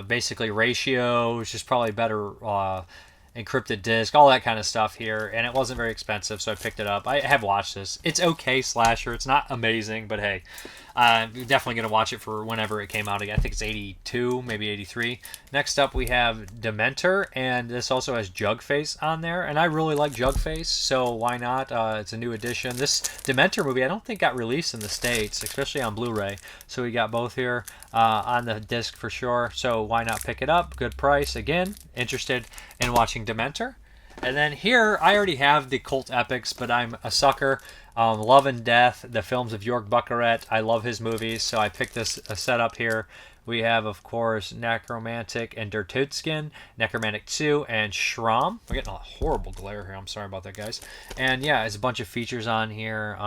basically ratios, just probably better encrypted disc, all that kind of stuff here, and it wasn't very expensive, so I picked it up. I have watched this. It's okay slasher. It's not amazing, but hey, I'm definitely going to watch it for whenever it came out again. I think it's 82, maybe 83. Next up, we have Dementer, and this also has Jug Face on there, and I really like Jug Face, so why not? It's a new edition. This Dementer movie I don't think got released in the States, especially on Blu-ray, so we got both here on the disc for sure, so why not pick it up? Good price. Again, interested in watching Dementer. And then here, I already have the cult epics, but I'm a sucker. Love and Death, the films of Jörg Buttgereit. I love his movies, so I picked this setup here. We have, of course, Nekromantik and Der Todesking, Nekromantik 2, and Schramm. We're getting a horrible glare here. I'm sorry about that, guys. And yeah, there's a bunch of features on here.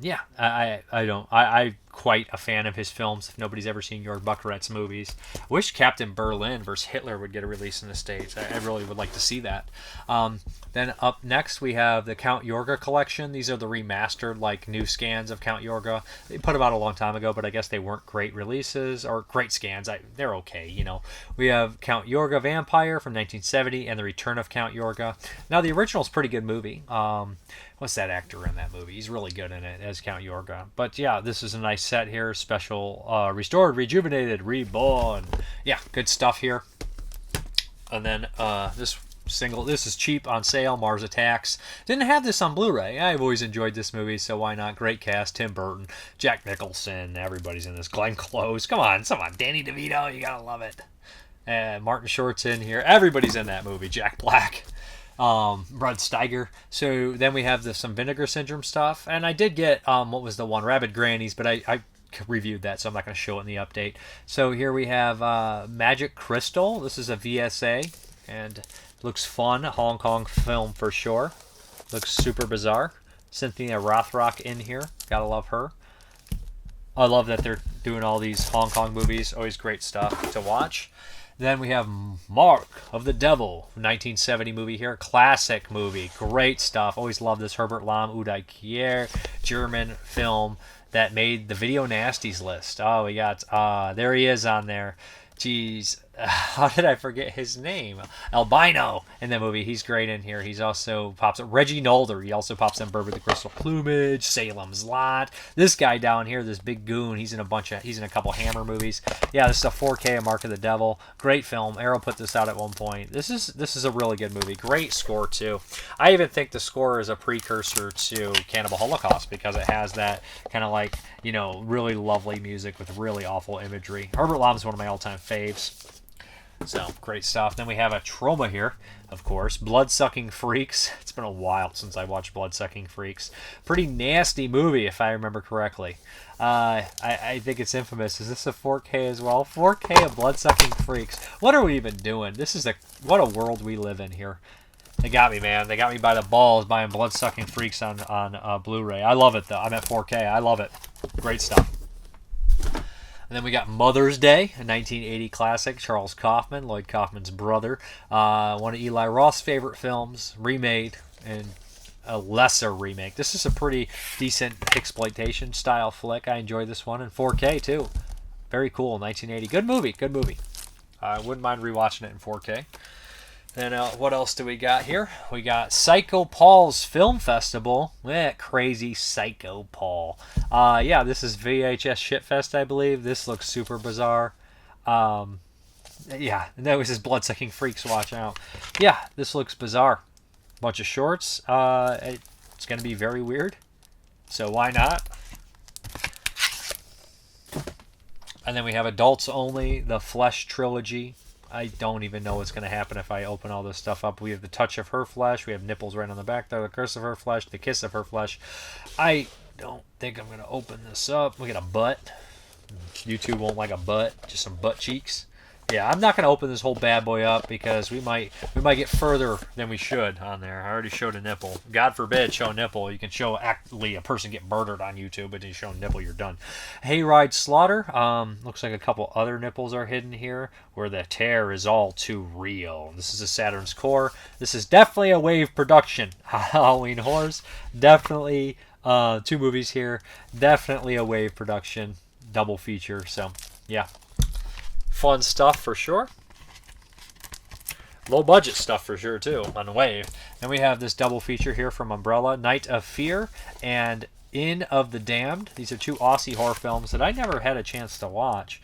Yeah, I'm quite a fan of his films. If nobody's ever seen Jörg Buttgereit's movies, I wish Captain Berlin versus Hitler would get a release in the States. I really would like to see that. Then up next, we have the Count Yorga collection. These are the remastered, like, new scans of Count Yorga. They put them out a long time ago, but I guess they weren't great releases, or great scans. They're okay, you know. We have Count Yorga Vampire from 1970 and The Return of Count Yorga. Now, the original's a pretty good movie. What's that actor in that movie? He's really good in it as Count Yorga. But yeah, this is a nice set here. Special, restored, rejuvenated, reborn. Yeah, good stuff here. And then this is cheap on sale, Mars Attacks. Didn't have this on Blu-ray. I've always enjoyed this movie, so why not? Great cast, Tim Burton, Jack Nicholson, everybody's in this. Glenn Close, come on, Danny DeVito, you gotta love it. Martin Short's in here. Everybody's in that movie. Jack Black. Rod Steiger. So then we have some Vinegar Syndrome stuff, and I did get what was the one, Rabid Grannies, but I reviewed that, so I'm not going to show it in the update. So here we have Magic Crystal. This is a VSA, and looks fun. Hong Kong film for sure. Looks super bizarre. Cynthia Rothrock in here. Gotta love her. I love that they're doing all these Hong Kong movies. Always great stuff to watch. Then we have Mark of the Devil, 1970 movie here. Classic movie. Great stuff. Always love this Herbert Lahm Uday Kier German film that made the Video Nasties list. Oh, we got, there he is on there. Jeez, how did I forget his name? Albino in the movie. He's great in here. He's also pops up. Reggie Nolder. He also pops in Bird with the Crystal Plumage, Salem's Lot. This guy down here, this big goon. He's in a couple Hammer movies. Yeah, this is a 4K of Mark of the Devil. Great film. Arrow put this out at one point. This is a really good movie. Great score too. I even think the score is a precursor to Cannibal Holocaust because it has that kind of like, really lovely music with really awful imagery. Herbert Lahm is one of my all-time faves. So, great stuff. Then we have a Troma here, of course. Bloodsucking Freaks. It's been a while since I watched Bloodsucking Freaks. Pretty nasty movie, if I remember correctly. I think it's infamous. Is this a 4K as well? 4K of Bloodsucking Freaks. What are we even doing? What a world we live in here. They got me, man. They got me by the balls buying Bloodsucking Freaks on Blu-ray. I love it, though. I'm at 4K. I love it. Great stuff. And then we got Mother's Day, a 1980 classic. Charles Kaufman, Lloyd Kaufman's brother. One of Eli Roth's favorite films, remade, and a lesser remake. This is a pretty decent exploitation style flick. I enjoyed this one in 4K too. Very cool, 1980. Good movie. I wouldn't mind rewatching it in 4K. And what else do we got here? We got Psycho Paul's Film Festival. Crazy Psycho Paul. Yeah, this is VHS Shitfest, I believe. This looks super bizarre. Yeah, and that was his Bloodsucking Freaks. Watch out. Yeah, this looks bizarre. Bunch of shorts. It's going to be very weird. So why not? And then we have Adults Only, the Flesh Trilogy. I don't even know what's going to happen if I open all this stuff up. We have The Touch of Her Flesh. We have nipples right on the back there. The Curse of Her Flesh. The Kiss of Her Flesh. I don't think I'm going to open this up. We got a butt. YouTube won't like a butt. Just some butt cheeks. Yeah, I'm not going to open this whole bad boy up because we might get further than we should on there. I already showed a nipple. God forbid show a nipple. You can show actually a person get murdered on YouTube, but you show a nipple, you're done. Hayride Slaughter. Looks like a couple other nipples are hidden here where the tear is all too real. This is a Saturn's Core. This is definitely a Wave production. Halloween Horrors. Definitely 2 movies here. Definitely a Wave production. Double feature. So, yeah. Fun stuff for sure. Low budget stuff for sure too on Wave. Then we have this double feature here from Umbrella, Night of Fear and Inn of the Damned. These are 2 Aussie horror films that I never had a chance to watch.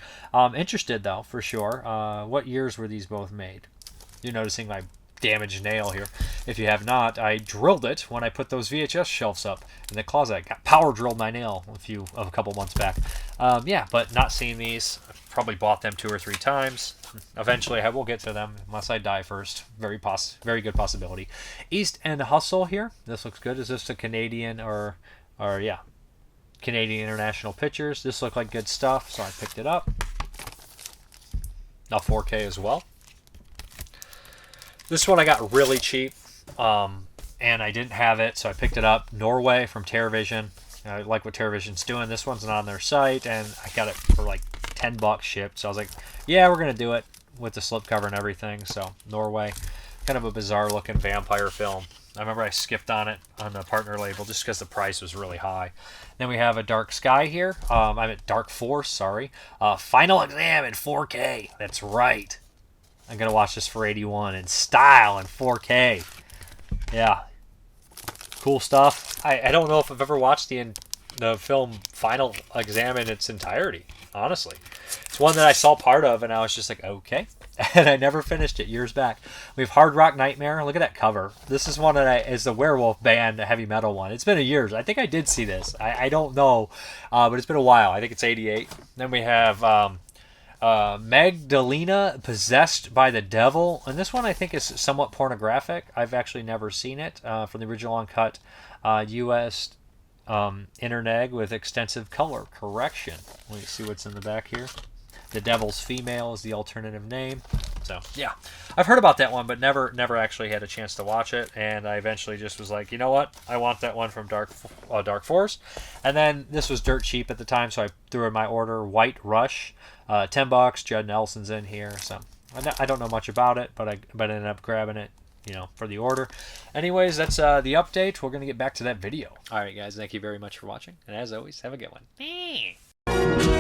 Interested though, for sure. What years were these both made? You're noticing my damaged nail here. If you have not, I drilled it when I put those VHS shelves up in the closet. I power drilled my nail a couple months back. Yeah, but not seen these. I've probably bought them 2 or 3 times. Eventually, I will get to them unless I die first. Very good possibility. East End Hustle here. This looks good. Is this a Canadian or yeah, Canadian International Pictures? This looked like good stuff, so I picked it up. Now 4K as well. This one I got really cheap, and I didn't have it, so I picked it up. Norway from TerraVision. I like what TerraVision's doing. This one's not on their site, and I got it for like $10 shipped. So I was like, yeah, we're going to do it with the slipcover and everything. So Norway, kind of a bizarre-looking vampire film. I remember I skipped on it on the partner label just because the price was really high. Then we have a Dark Sky here. I'm at Dark Force, sorry. Final Exam in 4K. That's right. I'm going to watch this for 81 in style in 4K. Yeah. Cool stuff. I don't know if I've ever watched the film Final Exam in its entirety, honestly. It's one that I saw part of, and I was just like, okay. And I never finished it years back. We have Hard Rock Nightmare. Look at that cover. This is one that is the werewolf band, the heavy metal one. It's been a years. I think I did see this. I don't know, but it's been a while. I think it's 88. Then we have Magdalena Possessed by the Devil. And this one I think is somewhat pornographic. I've actually never seen it. From the original uncut U.S. Internet with extensive color correction. Let me see what's in the back here. The Devil's Female is the alternative name. So, yeah. I've heard about that one, but never actually had a chance to watch it. And I eventually just was like, you know what? I want that one from Dark Force. And then this was dirt cheap at the time, so I threw in my order White Rush. $10. Judd Nelson's in here. So, I don't know much about it, but I ended up grabbing it, for the order. Anyways, that's the update. We're going to get back to that video. All right, guys. Thank you very much for watching. And as always, have a good one.